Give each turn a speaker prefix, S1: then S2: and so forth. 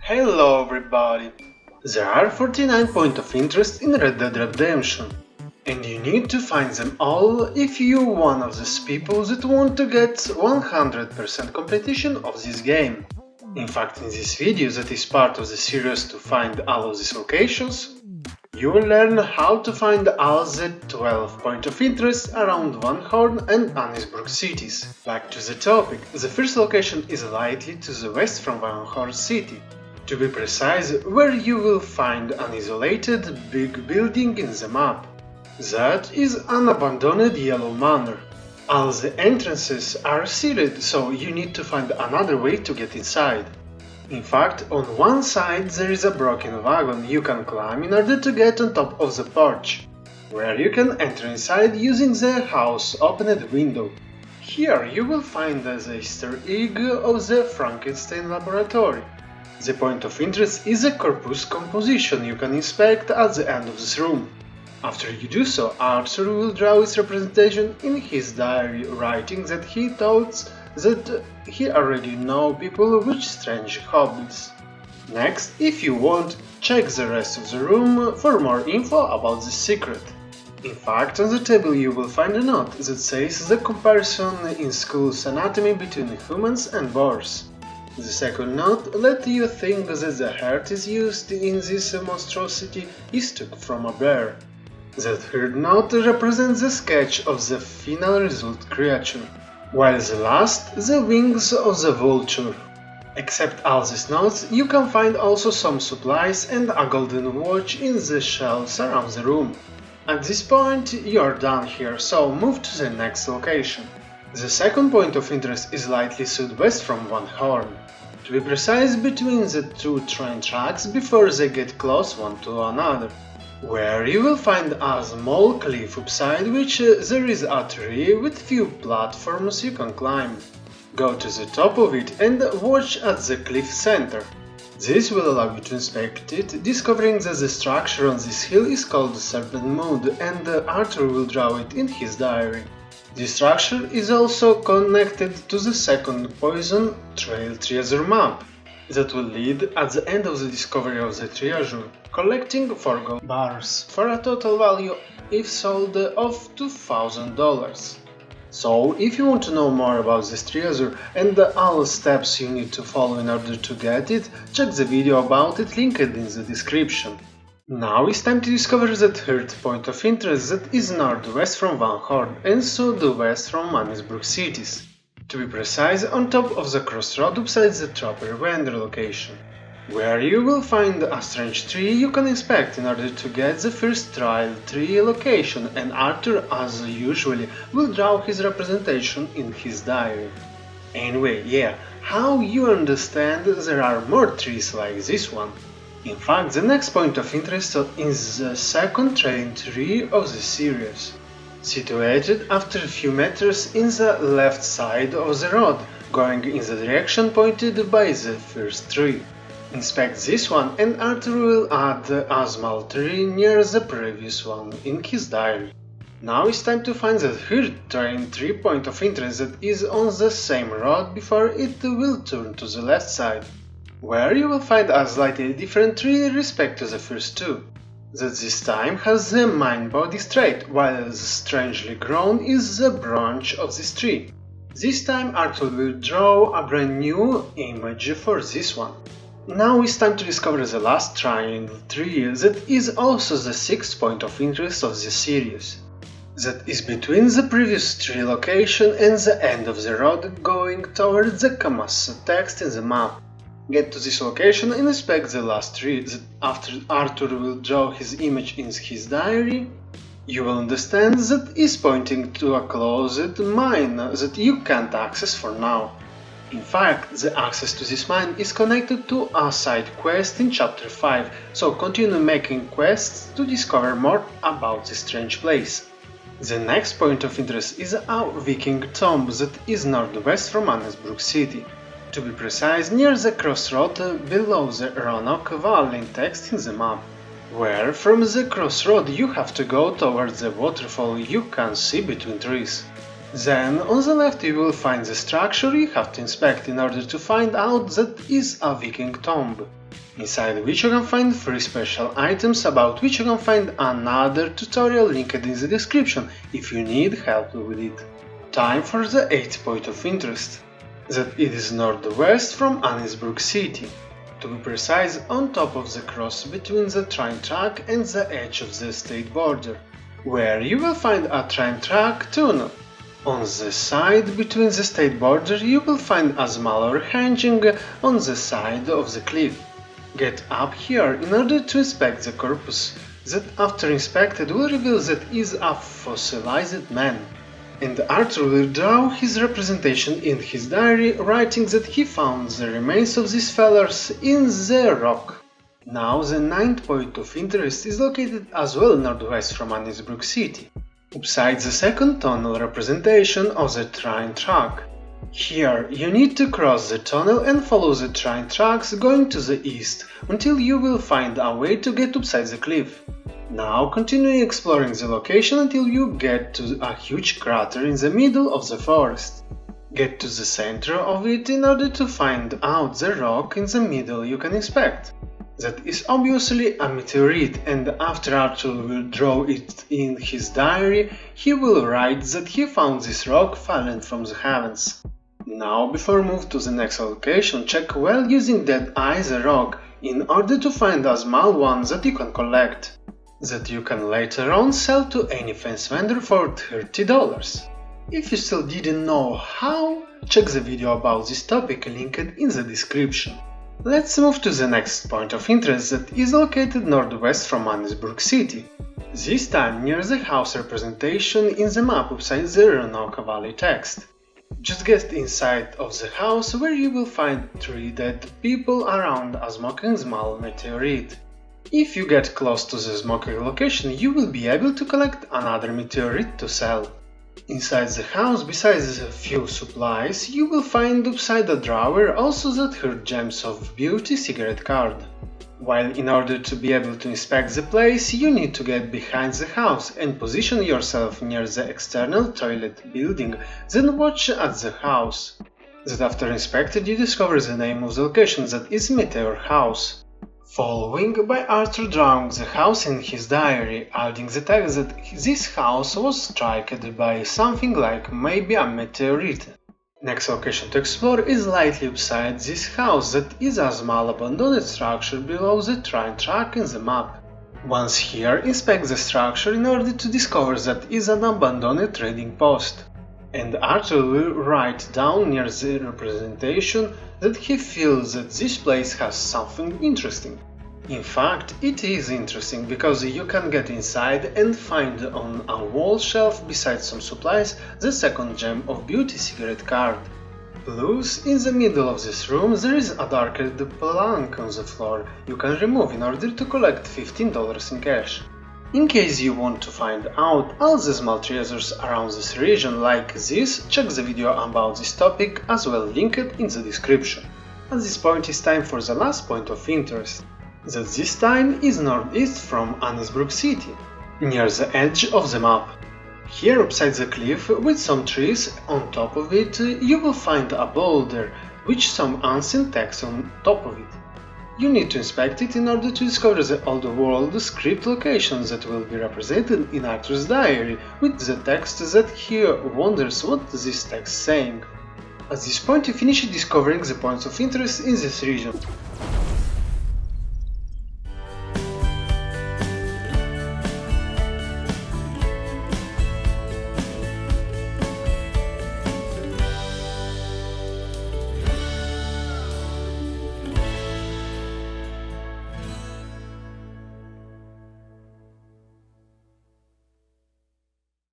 S1: Hello everybody! There are 49 points of interest in Red Dead Redemption, and you need to find them all if you're one of those people that want to get 100% completion of this game. In fact, in this video that is part of the series to find all of these locations, you will learn how to find all the 12 points of interest around Van Horn and Annisburg cities. Back to the topic, the first location is slightly to the west from Van Horn city. To be precise, where you will find an isolated big building in the map. That is an abandoned yellow manor. All the entrances are sealed, so you need to find another way to get inside. In fact, on one side there is a broken wagon you can climb in order to get on top of the porch, where you can enter inside using the house opened window. Here you will find the Easter egg of the Frankenstein laboratory. The point of interest is a corpus composition you can inspect at the end of this room. After you do so, Arthur will draw its representation in his diary, writing that he thought that he already know people with strange hobbies. Next, if you want, check the rest of the room for more info about the secret. In fact, on the table you will find a note that says the comparison in school's anatomy between humans and boars. The second note let you think that the heart is used in this monstrosity is took from a bear. The third note represents the sketch of the final result creature, while the last the wings of the vulture. Except all these notes, you can find also some supplies and a golden watch in the shelves around the room. At this point you are done here, so move to the next location. The second point of interest is slightly southwest from Van Horn. To be precise, between the two train tracks before they get close one to another, where you will find a small cliff upside which there is a tree with few platforms you can climb. Go to the top of it and watch at the cliff center. This will allow you to inspect it, discovering that the structure on this hill is called Serpent Mound, and Arthur will draw it in his diary. This structure is also connected to the second poison trail treasure map that will lead at the end of the discovery of the treasure, collecting 4 gold bars for a total value, if sold, of $2,000. So, if you want to know more about this treasure and all steps you need to follow in order to get it, check the video about it linked in the description. Now it's time to discover the third point of interest that is northwest from Van Horn and southwest from Annisburg cities. To be precise, on top of the crossroad beside the Trapper Vendor location, where you will find a strange tree you can inspect in order to get the first trial tree location, and Arthur, as usually, will draw his representation in his diary. Anyway, yeah, how you understand there are more trees like this one? In fact, the next point of interest is the second train tree of the series, situated after a few meters in the left side of the road, going in the direction pointed by the first tree. Inspect this one and Arthur will add a small tree near the previous one in his diary. Now it's time to find the third train tree point of interest that is on the same road before it will turn to the left side, where you will find a slightly different tree in respect to the first two, that this time has the main body straight, while the strangely grown is the branch of this tree. This time Arthur will draw a brand new image for this one. Now it's time to discover the last triangle tree that is also the sixth point of interest of the series. That is between the previous tree location and the end of the road going towards the Kamasa text in the map. Get to this location and inspect the last tree that after Arthur will draw his image in his diary, you will understand that is pointing to a closed mine that you can't access for now. In fact, the access to this mine is connected to a side quest in chapter 5, so continue making quests to discover more about this strange place. The next point of interest is a Viking tomb that is northwest from Annisburg city. To be precise, near the crossroad below the Roanoke Valley text in the map, where from the crossroad you have to go towards the waterfall you can see between trees. Then on the left you will find the structure you have to inspect in order to find out that is a Viking tomb. inside which you can find 3 special items about which you can find another tutorial linked in the description if you need help with it. Time for the 8th point of interest, that it is northwest from Annesburg City. To be precise, on top of the cross between the train track and the edge of the state border, where you will find a train track tunnel. On the side between the state border you will find a smaller hanging on the side of the cliff. Get up here in order to inspect the corpus, that after inspected will reveal that is a fossilized man. And Arthur will draw his representation in his diary, writing that he found the remains of these fellers in the rock. Now the 9th point of interest is located as well northwest from Annesburg City, beside the second tunnel representation of the train track. Here you need to cross the tunnel and follow the train tracks going to the east until you will find a way to get upside the cliff. Now continue exploring the location until you get to a huge crater in the middle of the forest. Get to the center of it in order to find out the rock in the middle you can inspect. That is obviously a meteorite, and after Arthur will draw it in his diary, he will write that he found this rock fallen from the heavens. Now, before move to the next location, check well using Dead Eye the rock in order to find a small one that you can collect, that you can later on sell to any fence vendor for $30. If you still didn't know how, check the video about this topic linked in the description. Let's move to the next point of interest that is located northwest from Annesburg City, this time near the house representation in the map beside the Roanoke Valley text. Just get inside of the house where you will find 3 dead people around a smoking small meteorite. If you get close to the smoking location, you will be able to collect another meteorite to sell. Inside the house, besides a few supplies, you will find upside a drawer also that her Gems of Beauty cigarette card. While in order to be able to inspect the place, you need to get behind the house and position yourself near the external toilet building, then watch at the house. That after inspected you discover the name of the location, that is Meteor House. Following by Arthur drawing the house in his diary, adding the text that this house was struck by something like maybe a meteorite. Next location to explore is slightly beside this house, that is a small abandoned structure below the train track in the map. Once here, inspect the structure in order to discover that is an abandoned trading post. And Arthur will write down near the representation that he feels that this place has something interesting. In fact, it is interesting because you can get inside and find on a wall shelf beside some supplies the second Gem of Beauty cigarette card. Plus, in the middle of this room there is a darkened plank on the floor you can remove in order to collect $15 in cash. In case you want to find out all the small treasures around this region like this, check the video about this topic as well linked in the description. At this point it's time for the last point of interest, that this time is northeast from Annesburg City, near the edge of the map. Here beside the cliff with some trees on top of it you will find a boulder with some ancient text on top of it. You need to inspect it in order to discover the old world script locations that will be represented in Arthur's diary with the text that he wonders what this text is saying. At this point you finish discovering the points of interest in this region.